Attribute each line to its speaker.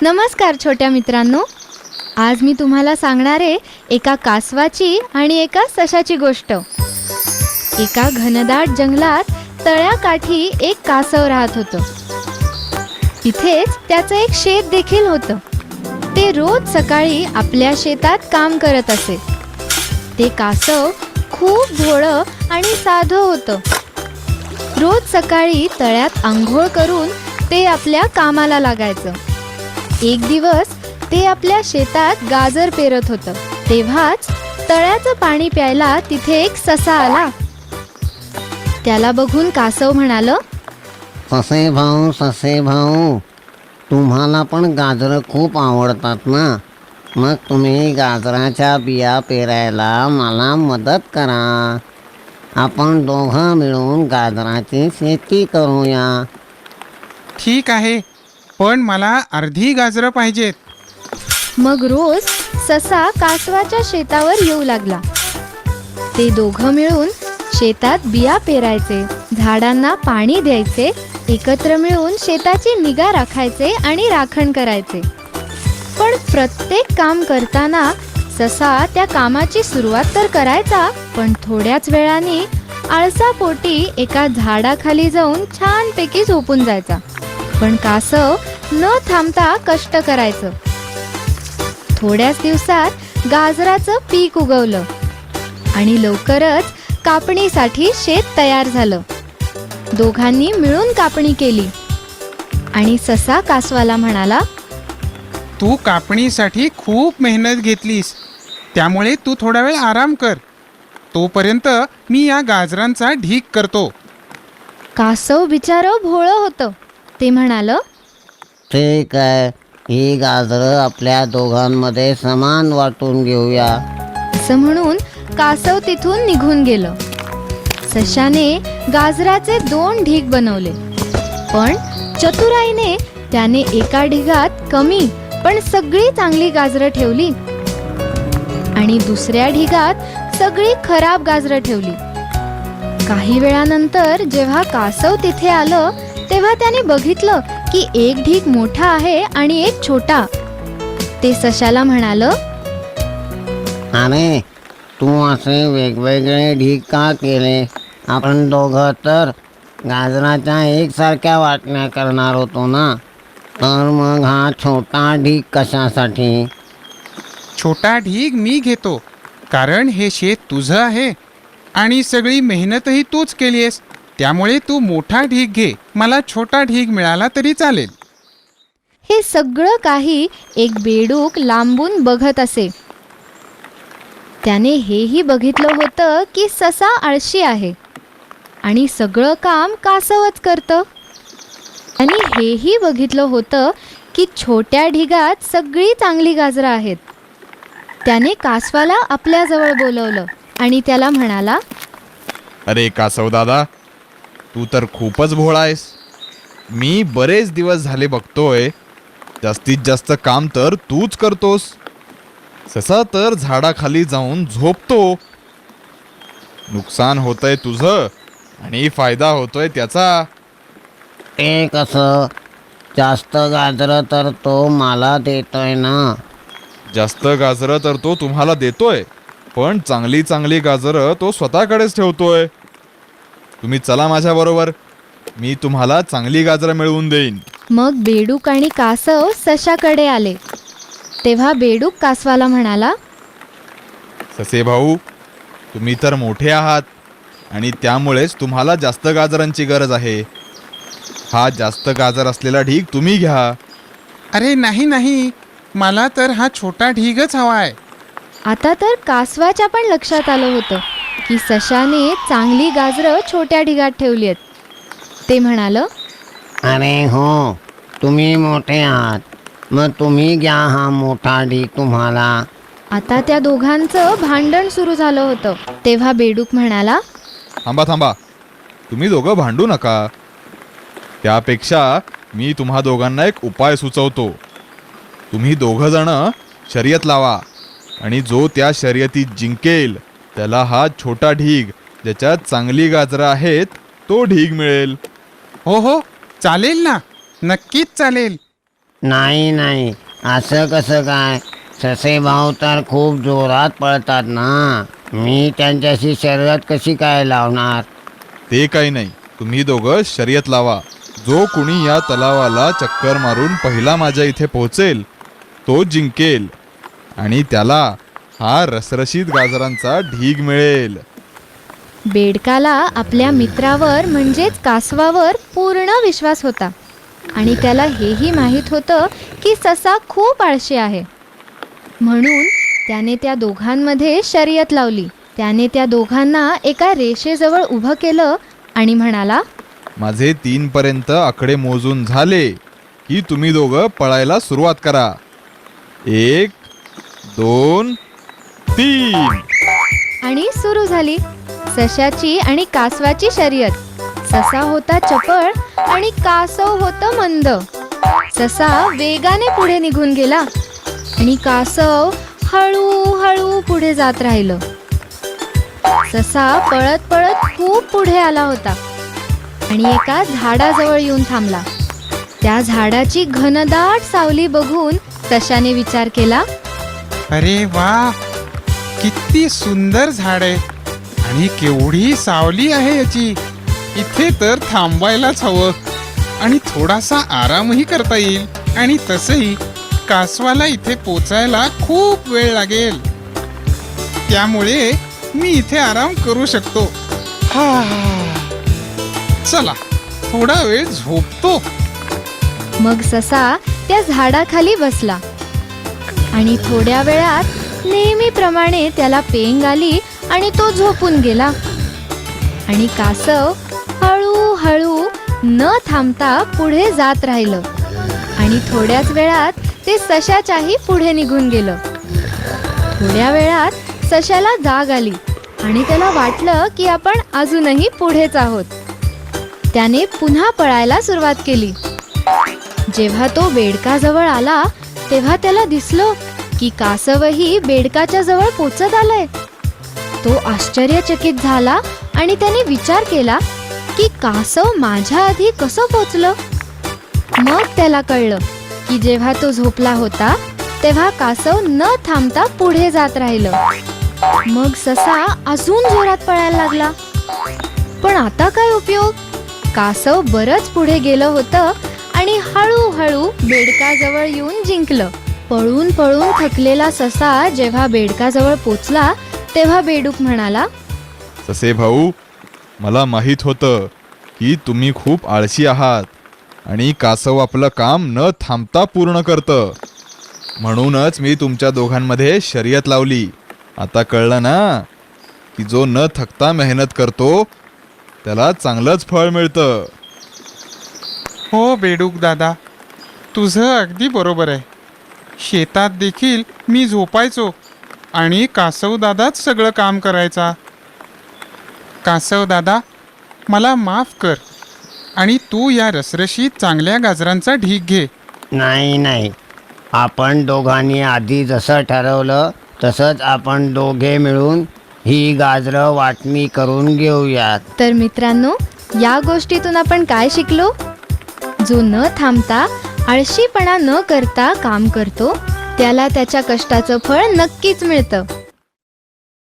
Speaker 1: नमस्कार छोट्या मित्रांनो. आज मी तुम्हाला सांगणार आहे एका कासवाची आणि एका सशाची गोष्ट. एका घनदाट जंगलात तळ्याकाठी एक कासव राहत होतं. तिथेच त्याचं एक शेत देखील होतं. ते रोज सकाळी आपल्या शेतात काम करत असे. ते कासव खूप भोळं आणि साधं होतं. रोज सकाळी तळ्यात आंघोळ करून ते आपल्या कामाला लागायचं. एक दिवस ते आपल्या शेतात गाजर पेरत होतं. तेव्हाच तळ्याचं पाणी प्यायला तिथे एक ससा आला. त्याला बघून कासव म्हणालं,
Speaker 2: ससे भाऊ, तुम्हाला पण गाजरं खूप आवडतात ना? मग तुम्ही गाजराच्या बिया पेरायला मला मदत करा. आपण दोघं मिळून गाजराची शेती करूया.
Speaker 3: ठीक आहे, पण मला अर्धी गाजरं पाहिजेत.
Speaker 1: मग रोज ससा कासवाच्या शेतावर येऊ लागला. ते दोघं मिळून शेतात बिया पेरायचे, झाडांना पाणी द्यायचे, एकत्र मिळून शेताची निगा राखायचे आणि राखण करायचे. पण प्रत्येक काम करताना ससा त्या कामाची सुरुवात तर करायचा, पण थोड्याच वेळाने आळसापोटी एका झाडाखाली जाऊन छानपैकी झोपून जायचा. पण कासव न थांबता कष्ट करायचं. थोड्याच दिवसात गाजराचं पीक उगवलं आणि लवकरच कापणीसाठी शेत तयार झालं. दोघांनी मिळून कापणी केली आणि ससा कासवाला म्हणाला,
Speaker 3: तू कापणीसाठी खूप मेहनत घेतलीस, त्यामुळे तू थोडा वेळ आराम कर. तोपर्यंत मी या गाजरांचा ढीग करतो.
Speaker 1: कासव बिचारं भोळं होतं. ते म्हणालं,
Speaker 2: ठीक आहे, ही गाजरं आपल्या दोघांमध्ये समान वाटून घेऊया.
Speaker 1: असं म्हणून कासव तिथून निघून गेलं. सशाने गाजराचे 2 ढीग बनवले, पण चतुराईने त्याने एका ढिगात कमी पण सगळी चांगली गाजरं ठेवली आणि दुसऱ्या ढिगात सगळी खराब गाजरं ठेवली. काही वेळानंतर जेव्हा कासव तिथे आलं तेव्हा त्याने बघितलं की एक ढीग मोठा आहे आणि एक छोटा. ते सशाला म्हणालं,
Speaker 2: अरे, तू असे वेगवेगळे ढीग का केले? आपण दोघं तर गाजराच्या एकसारख्या वाटण्या करणार होतो ना? तर मग हा छोटा ढीग कशासाठी?
Speaker 3: छोटा ढीग मी घेतो, कारण हे शेत तुझं आहे आणि सगळी मेहनतही तूच केली आहेस. त्यामुळे तू मोठा ढीग घे, मला छोटा ढीग मिळाला तरी चालेल.
Speaker 1: हे सगळं काही एक बेडूक लांबून बघत असे. त्याने हेही बघितलं होतं की ससा आळशी आहे आणि सगळं काम कासवच करतं. आणि हेही बघितलं होतं की छोट्या ढिगात सगळी चांगली गाजरं आहेत. त्याने कासवाला आपल्याजवळ बोलवलं आणि त्याला म्हणाला,
Speaker 4: अरे कासव दादा, तू तर खूपच भोळा आहेस. मी बरेच दिवस झाले बघतोय, जास्तीत जास्त काम तर तूच करतोस. ससा तर झाडाखाली जाऊन झोपतो. नुकसान होतंय तुझं आणि फायदा होतोय त्याचा.
Speaker 2: ते कसं? जास्त गाजरं तर तो मला देतोय ना.
Speaker 4: जास्त गाजरं तर तो तुम्हाला देतोय, पण चांगली चांगली गाजरं तो स्वतःकडेच ठेवतोय. तुम्ही चला माझ्या बरोबर, मी तुम्हाला चांगली गाजरं मिळवून देईन.
Speaker 1: मग बेडूक आणि कासव सशाकडे आले. तेव्हा बेडूक कासवाला म्हणाला,
Speaker 4: ससे भाऊ, तुम्ही तर मोठे आहात आणि त्यामुळेच तुम्हाला जास्त गाजरांची गरज आहे. हा जास्त गाजर असलेला ढीग तुम्ही घ्या.
Speaker 3: अरे नाही, मला तर हा छोटा ढीगच हवा आहे.
Speaker 1: आता तर कासवाच्या पण लक्षात आलं होतं की सशाने चांगली गाजरं छोट्या ढिगात ठेवली आहेत. ते म्हणालं,
Speaker 2: अरे हो, तुम्ही मोठे आहात, मग तुम्ही घ्या हा मोठा ढीग तुम्हाला.
Speaker 1: आता त्या दोघांचं भांडण सुरू झालं होतं. तेव्हा बेडूक म्हणाला,
Speaker 4: थांबा, तुम्ही दोघं भांडू नका. त्यापेक्षा मी तुम्हा दोघांना एक उपाय सुचवतो. तुम्ही दोघं जण शर्यत लावा आणि जो त्या शर्यतीत जिंकेल त्याला हा छोटा ढीग, ज्याच्यात चांगली गाजरं आहेत, तो ढीग मिळेल.
Speaker 3: हो, चालेल ना, नक्कीच चालेल.
Speaker 2: नाही नाही, असं कसं काय? ससे भाऊ तर खूप जोरात पळतात ना, मी त्यांच्याशी शर्यत कशी काय लावणार?
Speaker 4: ते काही नाही, तुम्ही दोघं शर्यत लावा. जो कुणी या तलावाला चक्कर मारून पहिला माझ्या इथे पोहोचेल तो जिंकेल आणि त्याला हा रसरशीत गाजरांचा ढीग मिळेल.
Speaker 1: बेडकाला आपल्या मित्रावर म्हणजेच कासवावर पूर्ण विश्वास होता आणि त्याला हेही माहीत होतं की ससा खूप आळशी आहे. म्हणून त्याने त्या दोघांमध्ये शर्यत लावली. त्याने त्या दोघांना एका रेषेजवळ उभं केलं आणि म्हणाला,
Speaker 4: माझे 3 पर्यंत आकडे मोजून झाले की तुम्ही दोघं पळायला सुरुवात करा. 1 2 3.
Speaker 1: आणि सुरू झाली सशाची आणि कासवाची शर्यत. ससा होता चपळ आणि कासव होतं मंद. ससा वेगाने पुढे निघून गेला आणि कासव हळूहळू पुढे जात राहिलं. ससा पळत पळत खूप पुढे आला होता आणि एका झाडाजवळ येऊन थांबला. त्या झाडाची घनदाट सावली बघून सशाने विचार केला,
Speaker 3: अरे वा, किती सुंदर झाड आहे आणि केवढी सावली आहे याची. इथे तर थांबायलाच हवं आणि थोडासा आरामही करता येईल. आणि तसंही कासवाला इथे पोचायला खूप वेळ लागेल, त्यामुळे मी इथे आराम करू शकतो. हा, चला थोडा वेळ झोपतो.
Speaker 1: मग ससा त्या झाडाखाली बसला आणि थोड्या वेळात नेहमीप्रमाणे त्याला पेंग आली आणि तो झोपून गेला. आणि कासव हळूहळू न थांबता पुढे जात राहिलं आणि थोड्याच वेळात ते सशाच्याही पुढे निघून गेलं. थोड्या वेळात सशाला जाग आली आणि त्याला वाटलं की आपण अजूनही पुढेच आहोत. त्याने पुन्हा पळायला सुरुवात केली. जेव्हा तो बेडकाजवळ आला तेव्हा त्याला दिसलं की कासवही बेडकाच्या जवळ पोचत आलंय. तो आश्चर्यचकित झाला आणि त्याने विचार केला की कासव माझ्या आधी कसं पोचलं. मग त्याला कळलं की जेव्हा तो झोपला होता तेव्हा कासव न थांबता पुढे जात राहिलं. मग ससा अजून जोरात पळायला लागला. पण आता काय उपयोग? कासव बरंच पुढे गेलं होतं आणि हळूहळू बेडकाजवळ येऊन जिंकलं. पळून पळून थकलेला ससा जेव्हा बेडकाजवळ पोचला तेव्हा बेडूक म्हणाला,
Speaker 4: ससे भाऊ, मला माहीत होतं की तुम्ही खूप आळशी आहात आणि कासव आपलं काम न थांबता पूर्ण करतं. म्हणूनच मी तुमच्या दोघांमध्ये शर्यत लावली. आता कळलं ना की जो न थकता मेहनत करतो त्याला चांगलंच फळ मिळतं.
Speaker 3: हो बेडूक दादा, तुझं अगदी बरोबर आहे. शेतात देखील मी झोपायचो आणि कासव दादाच सगळं काम करायचा. कासव दादा, मला माफ कर आणि तू या रसरशीत चांगल्या गाजरांचा ढीग घे.
Speaker 2: नाही नाही, आपण दोघांनी आधी जसं ठरवलं तसंच आपण दोघे मिळून ही गाजरं वाटणी करून घेऊयात.
Speaker 1: तर मित्रांनो, या गोष्टीतून आपण काय शिकलो? जो न थांबता आळशीपणा न करता काम करतो त्याला त्याच्या कष्टाचं फळ नक्कीच मिळतं.